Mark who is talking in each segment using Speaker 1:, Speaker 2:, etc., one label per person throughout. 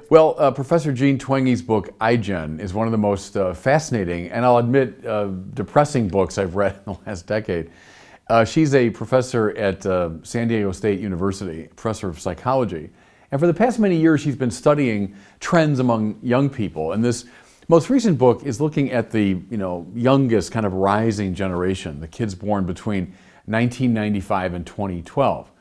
Speaker 1: Well, Professor Jean Twenge's book, iGen, is one of the most fascinating, and I'll admit, depressing books I've read in the last decade. She's a professor at San Diego State University, professor of psychology. And for the past many years, she's been studying trends among young people. And this most recent book is looking at the youngest kind of rising generation, the kids born between 1995 and 2012.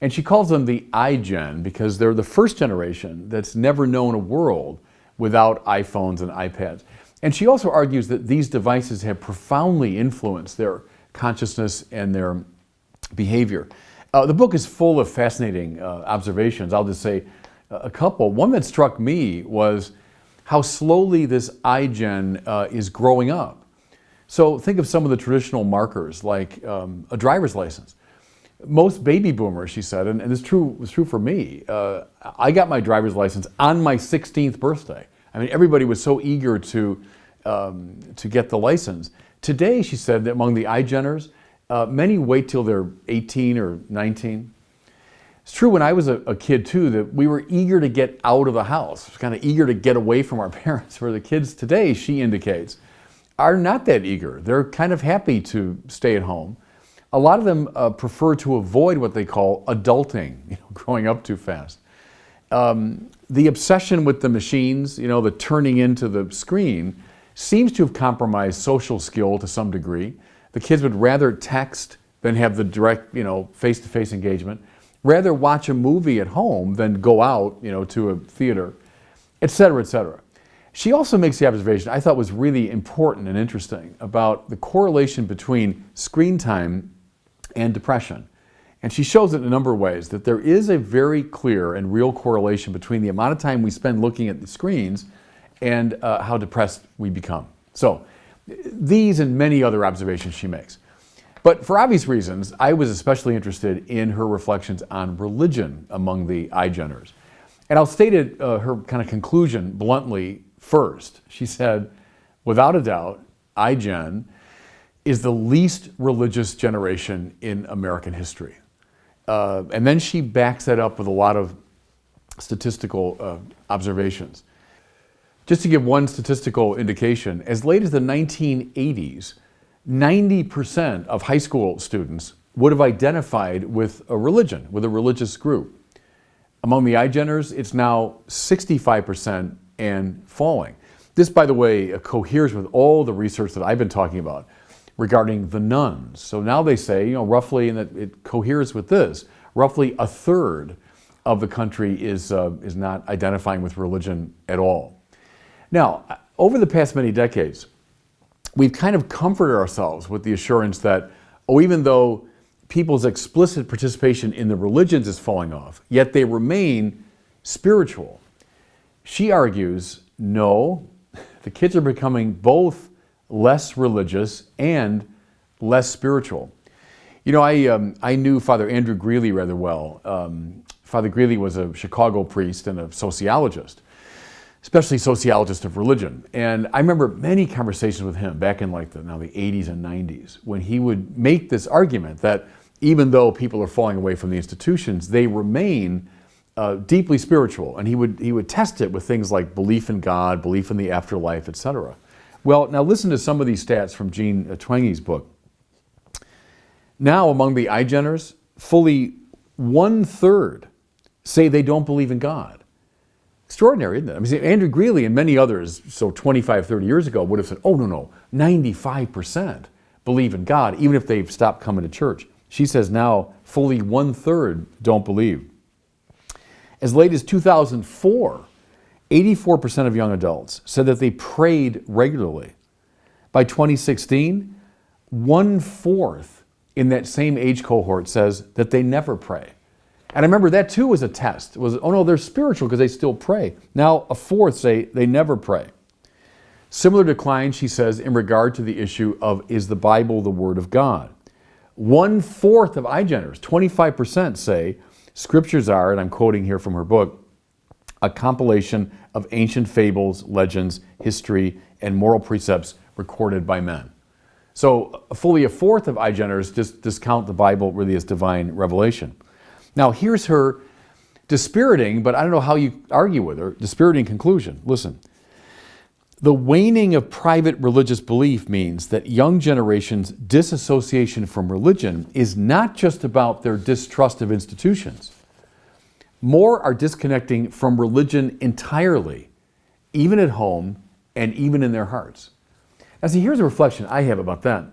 Speaker 1: And she calls them the iGen because they're the first generation that's never known a world without iPhones and iPads. And she also argues that these devices have profoundly influenced their consciousness and their behavior. The book is full of fascinating observations. I'll just say a couple. One that struck me was how slowly this iGen is growing up. So think of some of the traditional markers like a driver's license. Most baby boomers, she said, and it's true for me, I got my driver's license on my 16th birthday. I mean, everybody was so eager to get the license. Today, she said, that among the iGen'ers, many wait till they're 18 or 19. It's true when I was a kid too, that we were eager to get out of the house, kind of eager to get away from our parents, where the kids today, she indicates, are not that eager. They're kind of happy to stay at home. A lot of them prefer to avoid what they call adulting, growing up too fast. The obsession with the machines, the turning into the screen, seems to have compromised social skill to some degree. The kids would rather text than have the direct, face-to-face engagement, rather watch a movie at home than go out, to a theater, et cetera, et cetera. She also makes the observation I thought was really important and interesting about the correlation between screen time and depression. And she shows it in a number of ways, that there is a very clear and real correlation between the amount of time we spend looking at the screens and how depressed we become. So these and many other observations she makes. But for obvious reasons, I was especially interested in her reflections on religion among the iGen'ers. And I'll state it, her kind of conclusion bluntly first. She said, without a doubt, iGen is the least religious generation in American history. And then she backs that up with a lot of statistical observations. Just to give one statistical indication, as late as the 1980s, 90% of high school students would have identified with a religion, with a religious group. Among the iGen'ers, it's now 65% and falling. This, by the way, coheres with all the research that I've been talking about regarding the nones. So now they say, roughly, and that it coheres with this, roughly a third of the country is not identifying with religion at all. Now, over the past many decades, we've kind of comforted ourselves with the assurance that, even though people's explicit participation in the religions is falling off, yet they remain spiritual. She argues, no, the kids are becoming both less religious and less spiritual. I knew Father Andrew Greeley rather well. Father Greeley was a Chicago priest and a sociologist, especially sociologist of religion. And I remember many conversations with him back in the 80s and 90s, when he would make this argument that even though people are falling away from the institutions, they remain deeply spiritual. And he would test it with things like belief in God, belief in the afterlife, etc. Well, now listen to some of these stats from Jean Twenge's book. Now, among the iGen'ers, fully 1/3 say they don't believe in God. Extraordinary, isn't it? I mean, Andrew Greeley and many others, so 25, 30 years ago, would have said, oh, no, 95% believe in God, even if they've stopped coming to church. She says now fully 1/3 don't believe. As late as 2004, 84% of young adults said that they prayed regularly. By 2016, 1/4 in that same age cohort says that they never pray. And I remember that too was a test. It was, oh no, they're spiritual because they still pray. Now 1/4 say they never pray. Similar decline, she says, in regard to the issue of, is the Bible the Word of God? 1/4 of iGen'ers, 25%, say scriptures are, and I'm quoting here from her book, a compilation of ancient fables, legends, history, and moral precepts recorded by men. So fully 1/4 of iGen'ers discount the Bible really as divine revelation. Now here's her Dispiriting, but I don't know how you argue with her. Dispiriting conclusion. Listen. The waning of private religious belief means that young generations' disassociation from religion is not just about their distrust of institutions. More are disconnecting from religion entirely, even at home and even in their hearts. Now see, here's a reflection I have about that.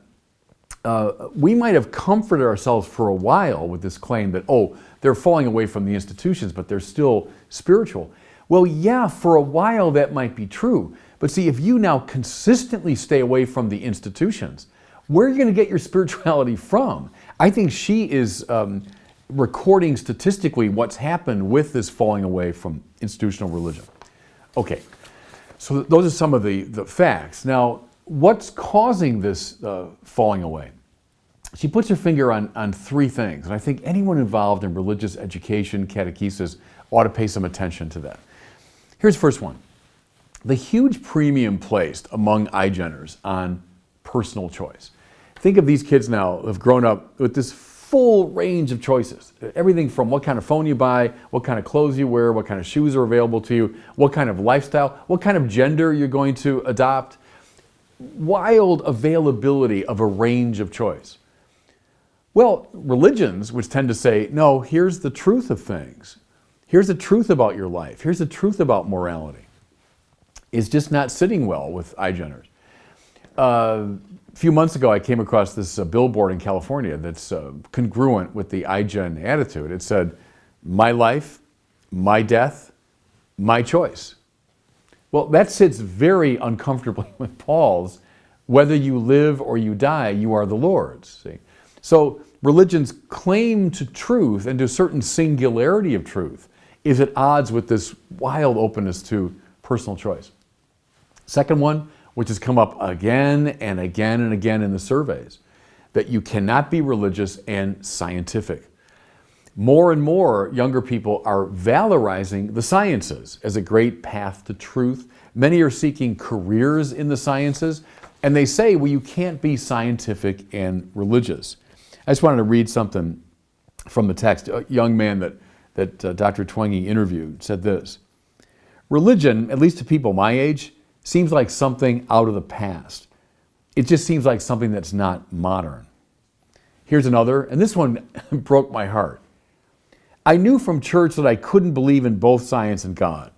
Speaker 1: We might have comforted ourselves for a while with this claim that, oh, they're falling away from the institutions, but they're still spiritual. Well, yeah, for a while that might be true. But see, if you now consistently stay away from the institutions, where are you going to get your spirituality from? I think she is recording statistically what's happened with this falling away from institutional religion. Okay, so those are some of the facts. Now, what's causing this falling away? She puts her finger on three things, and I think anyone involved in religious education, catechesis, ought to pay some attention to that. Here's the first one. The huge premium placed among iGen'ers on personal choice. Think of these kids now who have grown up with this full range of choices. Everything from what kind of phone you buy, what kind of clothes you wear, what kind of shoes are available to you, what kind of lifestyle, what kind of gender you're going to adopt. Wild availability of a range of choice. Well, religions, which tend to say, no, here's the truth of things. Here's the truth about your life. Here's the truth about morality. Is just not sitting well with iGen'ers. A few months ago, I came across this billboard in California that's congruent with the iGen attitude. It said, my life, my death, my choice. Well, that sits very uncomfortably with Paul's, whether you live or you die, you are the Lord's. See? So religion's claim to truth and to a certain singularity of truth is at odds with this wild openness to personal choice. Second one, which has come up again and again and again in the surveys, that you cannot be religious and scientific. More and more younger people are valorizing the sciences as a great path to truth. Many are seeking careers in the sciences, and they say, well, you can't be scientific and religious. I just wanted to read something from the text. A young man that Dr. Twenge interviewed said this: religion, at least to people my age, seems like something out of the past. It just seems like something that's not modern. Here's another, and this one broke my heart. I knew from church that I couldn't believe in both science and God.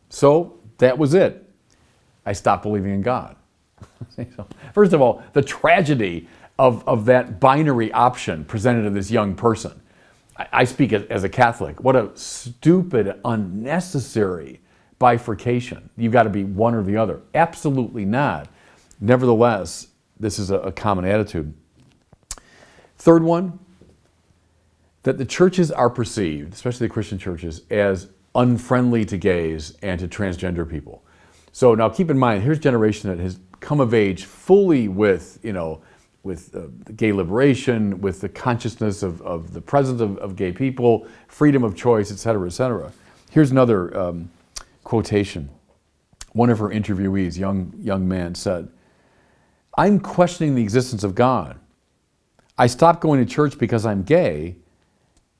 Speaker 1: So that was it. I stopped believing in God. First of all, the tragedy of that binary option presented to this young person. I speak as a Catholic. What a stupid, unnecessary bifurcation. You've got to be one or the other. Absolutely not. Nevertheless, this is a common attitude. Third one, that the churches are perceived, especially the Christian churches, as unfriendly to gays and to transgender people. So now keep in mind, here's a generation that has come of age fully with, with gay liberation, with the consciousness of the presence of gay people, freedom of choice, et cetera, et cetera. Here's another quotation. One of her interviewees, young man, said, "I'm questioning the existence of God. I stopped going to church because I'm gay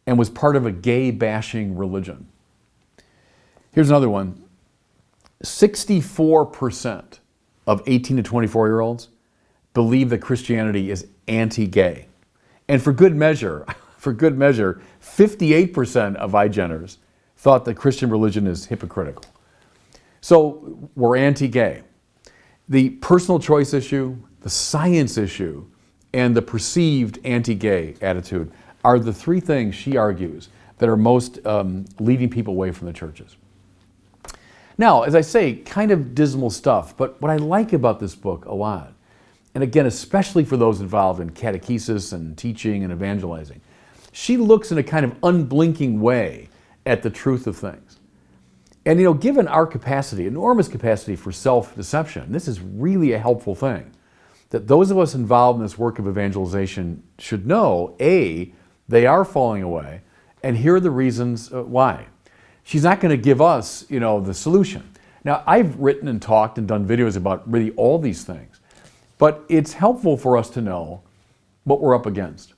Speaker 1: and was part of a gay bashing religion." Here's another one. 64% of 18 to 24-year-olds believe that Christianity is anti-gay. And for good measure, 58% of iGen'ers thought that Christian religion is hypocritical. So we're anti-gay. The personal choice issue, the science issue, and the perceived anti-gay attitude are the three things, she argues, that are most leading people away from the churches. Now, as I say, kind of dismal stuff, but what I like about this book a lot, and again, especially for those involved in catechesis and teaching and evangelizing, she looks in a kind of unblinking way at the truth of things. And given our capacity, enormous capacity for self-deception, this is really a helpful thing. That those of us involved in this work of evangelization should know, A, they are falling away, and here are the reasons why. She's not going to give us, the solution. Now, I've written and talked and done videos about really all these things, but it's helpful for us to know what we're up against.